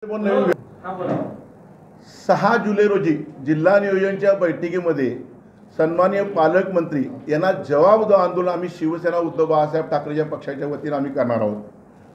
6 जुलै रोजी जिल्हा नियोजनच्या बैठकीमध्ये सन्माननीय पालकमंत्री यांना जवाब दो आंदोलन आम्ही शिवसेना उद्धव बाळासाहेब ठाकरेच्या पक्षाच्या वतीने आम्ही करणार आहोत।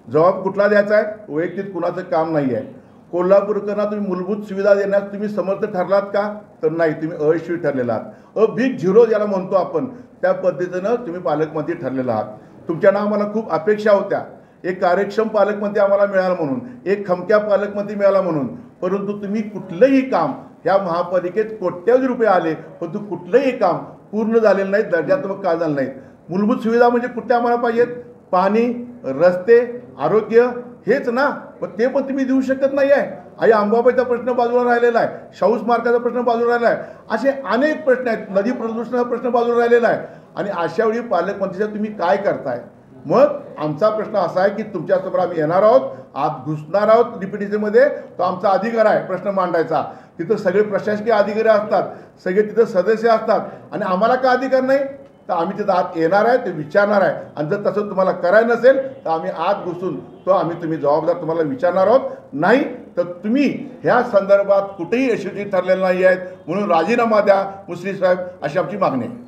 जवाब कुठला द्यायचा आहे? वैयक्तिक कुणाचं काम नाही आहे। कोल्हापूरकरांना तुम्ही मूलभूत सुविधा देण्यास तुम्ही समर्थ ठरलात का? तर नाही, तुम्ही अयशस्वी ठरलेला आहात। बिग झिरो ज्याला म्हणतो आपण, त्या पद्धतीनं तुम्ही पालकमंत्री ठरलेला आहात। तुमच्याना आम्हाला खूप अपेक्षा होत्या, एक कार्यक्षम पालकमंत्री आम्हाला मिळाला म्हणून, एक खमक्या पालकमंत्री मिळाला म्हणून, परंतु तुम्ही कुठलंही काम या महापालिकेत कोट्यवधी रुपये आले, परंतु कुठलंही काम पूर्ण झालेलं नाही, दर्जात्मक का झालं नाही। मूलभूत सुविधा म्हणजे कुठल्या आम्हाला पाहिजेत? पाणी, रस्ते, आरोग्य हेच ना, पण ते पण तुम्ही देऊ शकत नाही आहे। आई अंबाबाईचा प्रश्न बाजूला राहिलेला आहे, शाहू स्मारकाचा प्रश्न बाजूला राहिला आहे, असे अनेक प्रश्न आहेत, नदी प्रदूषणाचा प्रश्न बाजूला राहिलेला आहे। आणि अशा वेळी पालकमंत्रीचा तुम्ही काय करताय? मग आमचा प्रश्न असा आहे की तुमच्यासमोर आम्ही येणार आहोत, आत घुसणार आहोत डीपीटीसीमध्ये, तो आमचा अधिकार आहे प्रश्न मांडायचा। तिथं सगळे प्रशासकीय अधिकारी असतात, सगळे तिथं सदस्य असतात, आणि आम्हाला का अधिकार नाही? तर आम्ही तिथं आत येणार आहे, ते विचारणार आहे, आणि जर तसं तुम्हाला करायचं नसेल तर आम्ही आत घुसून तो आम्ही तुम्ही जबाबदार तुम्हाला विचारणार आहोत। नाही तर तुम्ही ह्या संदर्भात कुठेही यशस्वी ठरलेले नाही आहेत, म्हणून राजीनामा द्या मुश्रीफ साहेब, अशी आमची मागणी आहे।